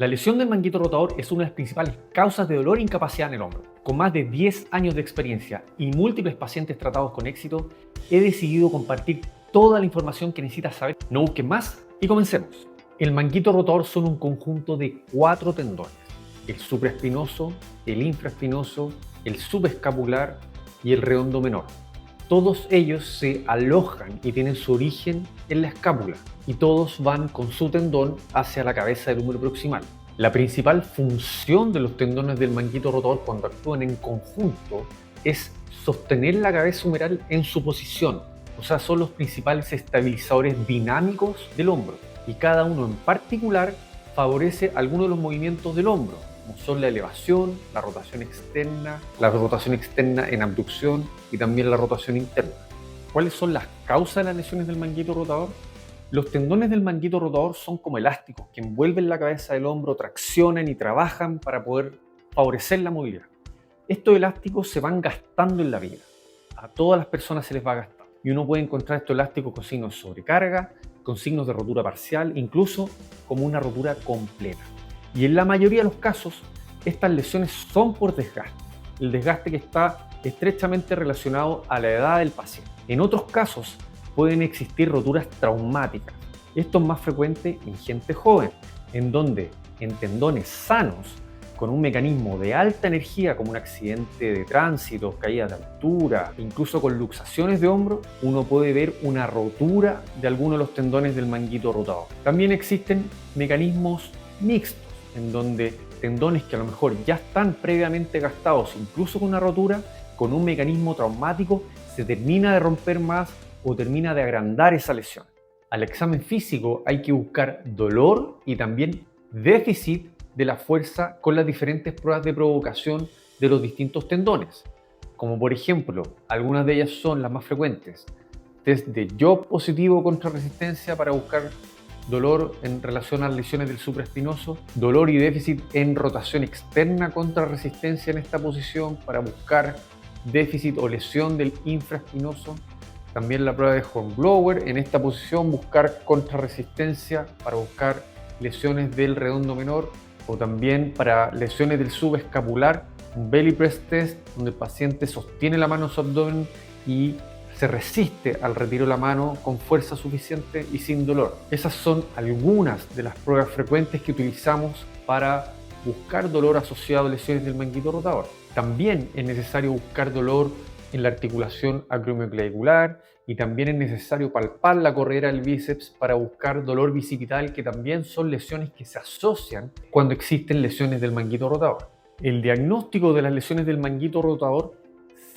La lesión del manguito rotador es una de las principales causas de dolor e incapacidad en el hombro. Con más de 10 años de experiencia y múltiples pacientes tratados con éxito, he decidido compartir toda la información que necesitas saber. No busques más y comencemos. El manguito rotador son un conjunto de 4 tendones: el supraespinoso, el infraespinoso, el subescapular y el redondo menor. Todos ellos se alojan y tienen su origen en la escápula y todos van con su tendón hacia la cabeza del húmero proximal. La principal función de los tendones del manguito rotador cuando actúan en conjunto es sostener la cabeza humeral en su posición, o sea, son los principales estabilizadores dinámicos del hombro y cada uno en particular favorece algunos de los movimientos del hombro, como son la elevación, la rotación externa en abducción y también la rotación interna. ¿Cuáles son las causas de las lesiones del manguito rotador? Los tendones del manguito rotador son como elásticos que envuelven la cabeza del hombro, traccionan y trabajan para poder favorecer la movilidad. Estos elásticos se van gastando en la vida. A todas las personas se les va gastando. Y uno puede encontrar estos elásticos con signos de sobrecarga, con signos de rotura parcial, incluso como una rotura completa. Y en la mayoría de los casos, estas lesiones son por desgaste. El desgaste que está estrechamente relacionado a la edad del paciente. En otros casos, pueden existir roturas traumáticas. Esto es más frecuente en gente joven, en donde en tendones sanos, con un mecanismo de alta energía como un accidente de tránsito, caída de altura, incluso con luxaciones de hombro, uno puede ver una rotura de alguno de los tendones del manguito rotador. También existen mecanismos mixtos, en donde tendones que a lo mejor ya están previamente gastados, incluso con una rotura, con un mecanismo traumático, se termina de romper más o termina de agrandar esa lesión. Al examen físico hay que buscar dolor y también déficit de la fuerza con las diferentes pruebas de provocación de los distintos tendones. Como por ejemplo, algunas de ellas son las más frecuentes: test de Job positivo contra resistencia para buscar dolor en relación a las lesiones del supraespinoso, dolor y déficit en rotación externa contra resistencia en esta posición para buscar déficit o lesión del infraespinoso. También la prueba de Hornblower en esta posición, buscar contrarresistencia para buscar lesiones del redondo menor, o también para lesiones del subescapular, un belly press test donde el paciente sostiene la mano en su abdomen y se resiste al retiro de la mano con fuerza suficiente y sin dolor. Esas son algunas de las pruebas frecuentes que utilizamos para buscar dolor asociado a lesiones del manguito rotador. También es necesario buscar dolor en la articulación acromioclavicular y también es necesario palpar la corredera del bíceps para buscar dolor bicipital, que también son lesiones que se asocian cuando existen lesiones del manguito rotador. El diagnóstico de las lesiones del manguito rotador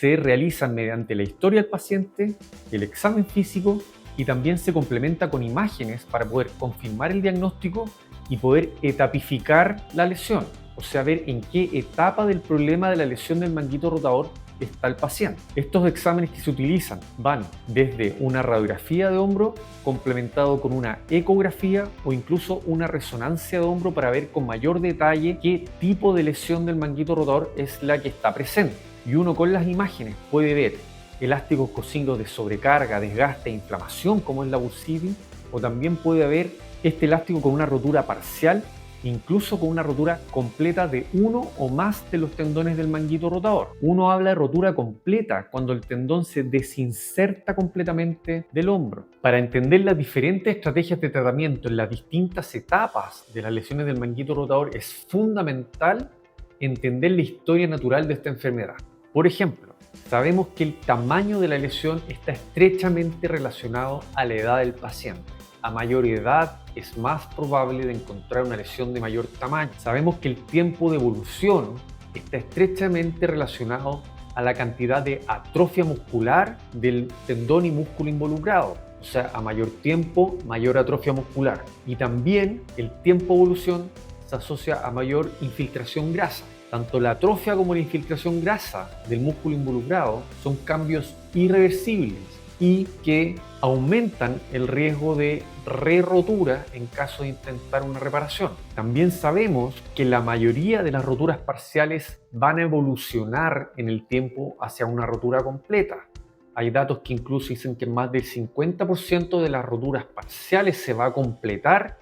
se realiza mediante la historia del paciente, el examen físico y también se complementa con imágenes para poder confirmar el diagnóstico y poder etapificar la lesión, o sea, ver en qué etapa del problema de la lesión del manguito rotador está el paciente. Estos exámenes que se utilizan van desde una radiografía de hombro complementado con una ecografía o incluso una resonancia de hombro para ver con mayor detalle qué tipo de lesión del manguito rotador es la que está presente. Y uno con las imágenes puede ver elásticos con signos de sobrecarga, desgaste e inflamación como es la bursitis, o también puede haber este elástico con una rotura parcial, incluso con una rotura completa de uno o más de los tendones del manguito rotador. Uno habla de rotura completa cuando el tendón se desinserta completamente del hombro. Para entender las diferentes estrategias de tratamiento en las distintas etapas de las lesiones del manguito rotador es fundamental entender la historia natural de esta enfermedad. Por ejemplo, sabemos que el tamaño de la lesión está estrechamente relacionado a la edad del paciente. A mayor edad es más probable de encontrar una lesión de mayor tamaño. Sabemos que el tiempo de evolución está estrechamente relacionado a la cantidad de atrofia muscular del tendón y músculo involucrado. O sea, a mayor tiempo, mayor atrofia muscular. Y también el tiempo de evolución se asocia a mayor infiltración grasa. Tanto la atrofia como la infiltración grasa del músculo involucrado son cambios irreversibles y que aumentan el riesgo de re-rotura en caso de intentar una reparación. También sabemos que la mayoría de las roturas parciales van a evolucionar en el tiempo hacia una rotura completa. Hay datos que incluso dicen que más del 50% de las roturas parciales se va a completar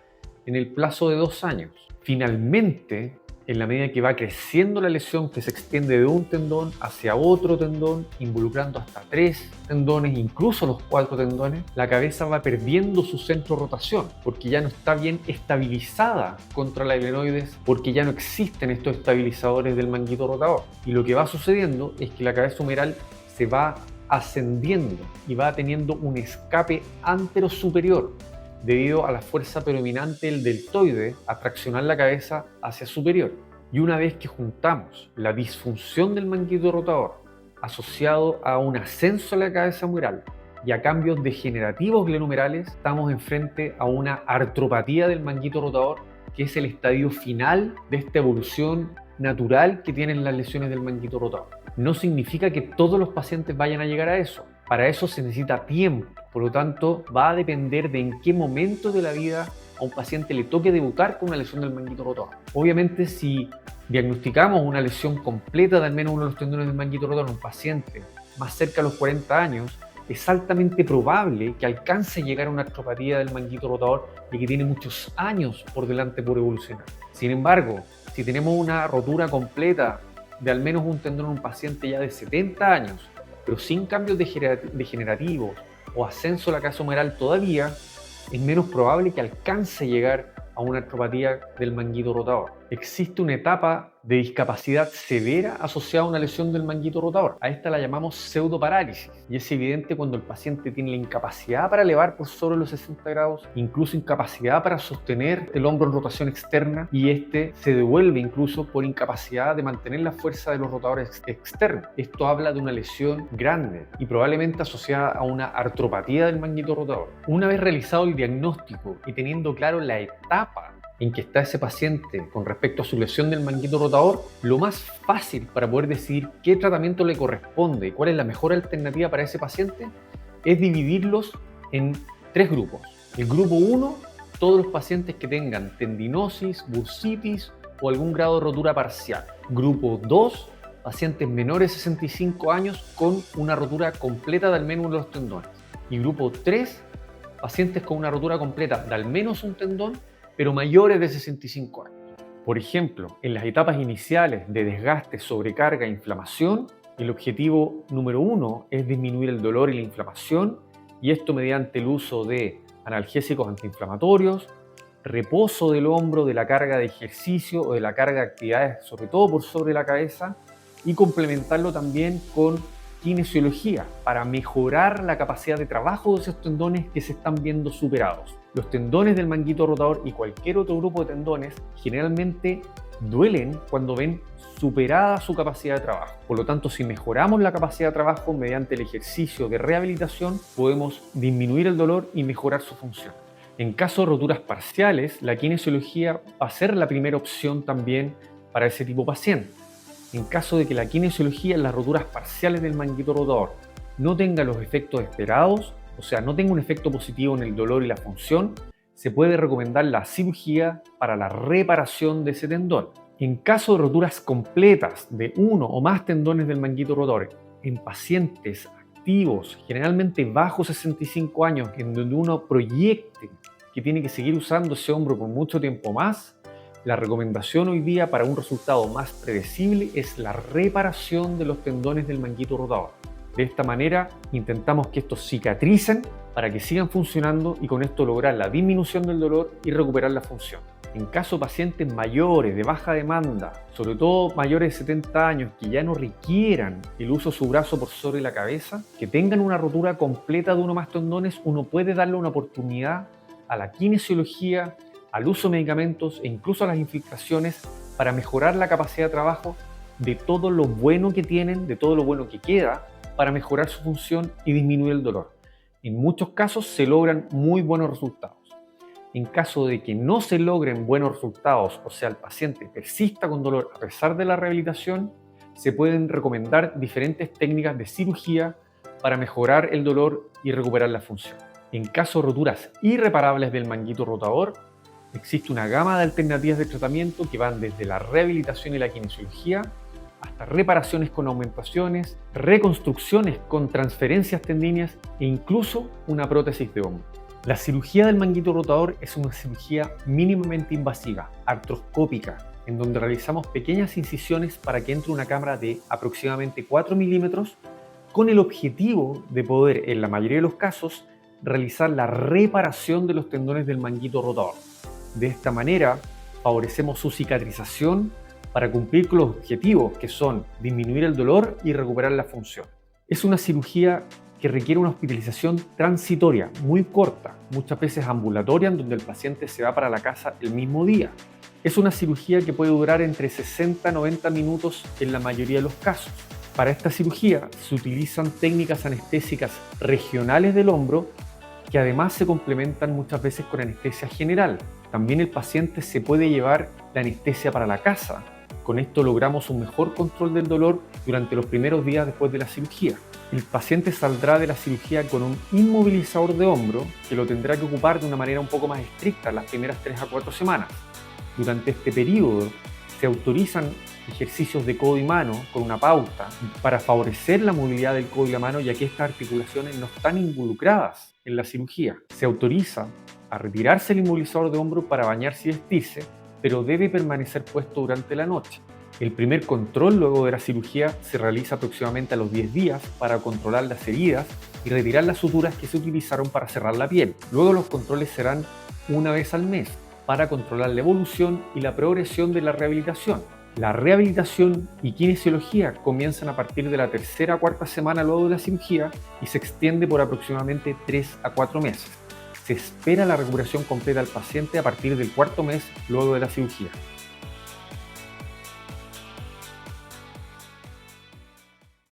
en el plazo de 2 años. Finalmente, en la medida que va creciendo la lesión que se extiende de un tendón hacia otro tendón, involucrando hasta 3 tendones, incluso los 4 tendones, la cabeza va perdiendo su centro de rotación porque ya no está bien estabilizada contra la glenoides, porque ya no existen estos estabilizadores del manguito rotador. Y lo que va sucediendo es que la cabeza humeral se va ascendiendo y va teniendo un escape antero-superior debido a la fuerza predominante del deltoide a traccionar la cabeza hacia superior. Y una vez que juntamos la disfunción del manguito rotador asociado a un ascenso de la cabeza humeral y a cambios degenerativos glenohumerales, estamos enfrente a una artropatía del manguito rotador, que es el estadio final de esta evolución natural que tienen las lesiones del manguito rotador. No significa que todos los pacientes vayan a llegar a eso. Para eso se necesita tiempo. Por lo tanto, va a depender de en qué momento de la vida a un paciente le toque debutar con una lesión del manguito rotador. Obviamente, si diagnosticamos una lesión completa de al menos uno de los tendones del manguito rotador en un paciente más cerca de los 40 años, es altamente probable que alcance a llegar a una artropatía del manguito rotador y que tiene muchos años por delante por evolucionar. Sin embargo, si tenemos una rotura completa de al menos un tendón en un paciente ya de 70 años, pero sin cambios degenerativos o ascenso de la cabeza humeral todavía, es menos probable que alcance a llegar a una artropatía del manguito rotador. Existe una etapa de discapacidad severa asociada a una lesión del manguito rotador. A esta la llamamos pseudoparálisis y es evidente cuando el paciente tiene la incapacidad para elevar por sobre los 60 grados, incluso incapacidad para sostener el hombro en rotación externa, y este se devuelve incluso por incapacidad de mantener la fuerza de los rotadores externos. Esto habla de una lesión grande y probablemente asociada a una artropatía del manguito rotador. Una vez realizado el diagnóstico y teniendo claro la etapa en que está ese paciente con respecto a su lesión del manguito rotador, lo más fácil para poder decidir qué tratamiento le corresponde y cuál es la mejor alternativa para ese paciente es dividirlos en 3 grupos. El grupo 1, todos los pacientes que tengan tendinosis, bursitis o algún grado de rotura parcial. Grupo 2, pacientes menores de 65 años con una rotura completa de al menos uno de los tendones. Y grupo 3, pacientes con una rotura completa de al menos un tendón, pero mayores de 65 años. Por ejemplo, en las etapas iniciales de desgaste, sobrecarga e inflamación, el objetivo número 1 es disminuir el dolor y la inflamación, y esto mediante el uso de analgésicos antiinflamatorios, reposo del hombro de la carga de ejercicio o de la carga de actividades, sobre todo por sobre la cabeza, y complementarlo también con kinesiología para mejorar la capacidad de trabajo de esos tendones que se están viendo superados. Los tendones del manguito rotador y cualquier otro grupo de tendones generalmente duelen cuando ven superada su capacidad de trabajo. Por lo tanto, si mejoramos la capacidad de trabajo mediante el ejercicio de rehabilitación, podemos disminuir el dolor y mejorar su función. En caso de roturas parciales, la kinesiología va a ser la primera opción también para ese tipo de paciente. En caso de que la kinesiología en las roturas parciales del manguito rotador no tenga los efectos esperados, o sea, no tenga un efecto positivo en el dolor y la función, se puede recomendar la cirugía para la reparación de ese tendón. En caso de roturas completas de uno o más tendones del manguito rotador en pacientes activos, generalmente bajo 65 años, en donde uno proyecte que tiene que seguir usando ese hombro por mucho tiempo más, la recomendación hoy día para un resultado más predecible es la reparación de los tendones del manguito rotador. De esta manera intentamos que estos cicatricen para que sigan funcionando y con esto lograr la disminución del dolor y recuperar la función. En caso de pacientes mayores de baja demanda, sobre todo mayores de 70 años que ya no requieran el uso de su brazo por sobre la cabeza, que tengan una rotura completa de uno o más tendones, uno puede darle una oportunidad a la kinesiología, al uso de medicamentos e incluso a las infiltraciones para mejorar la capacidad de trabajo de todo lo bueno que tienen, de todo lo bueno que queda, para mejorar su función y disminuir el dolor. En muchos casos se logran muy buenos resultados. En caso de que no se logren buenos resultados, o sea, el paciente persista con dolor a pesar de la rehabilitación, se pueden recomendar diferentes técnicas de cirugía para mejorar el dolor y recuperar la función. En caso de roturas irreparables del manguito rotador, existe una gama de alternativas de tratamiento que van desde la rehabilitación y la kinesiología hasta reparaciones con aumentaciones, reconstrucciones con transferencias tendíneas e incluso una prótesis de hombro. La cirugía del manguito rotador es una cirugía mínimamente invasiva, artroscópica, en donde realizamos pequeñas incisiones para que entre una cámara de aproximadamente 4 milímetros con el objetivo de poder, en la mayoría de los casos, realizar la reparación de los tendones del manguito rotador. De esta manera, favorecemos su cicatrización para cumplir con los objetivos que son disminuir el dolor y recuperar la función. Es una cirugía que requiere una hospitalización transitoria, muy corta, muchas veces ambulatoria, en donde el paciente se va para la casa el mismo día. Es una cirugía que puede durar entre 60 a 90 minutos en la mayoría de los casos. Para esta cirugía se utilizan técnicas anestésicas regionales del hombro que además se complementan muchas veces con anestesia general. También el paciente se puede llevar la anestesia para la casa. Con esto logramos un mejor control del dolor durante los primeros días después de la cirugía. El paciente saldrá de la cirugía con un inmovilizador de hombro que lo tendrá que ocupar de una manera un poco más estricta las primeras 3 a 4 semanas. Durante este periodo se autorizan ejercicios de codo y mano con una pauta para favorecer la movilidad del codo y la mano, ya que estas articulaciones no están involucradas en la cirugía. Se autoriza a retirarse el inmovilizador de hombro para bañarse y vestirse, pero debe permanecer puesto durante la noche. El primer control luego de la cirugía se realiza aproximadamente a los 10 días para controlar las heridas y retirar las suturas que se utilizaron para cerrar la piel. Luego los controles serán una vez al mes para controlar la evolución y la progresión de la rehabilitación. La rehabilitación y kinesiología comienzan a partir de la tercera a cuarta semana luego de la cirugía y se extiende por aproximadamente 3 a 4 meses. Se espera la recuperación completa del paciente a partir del cuarto mes luego de la cirugía.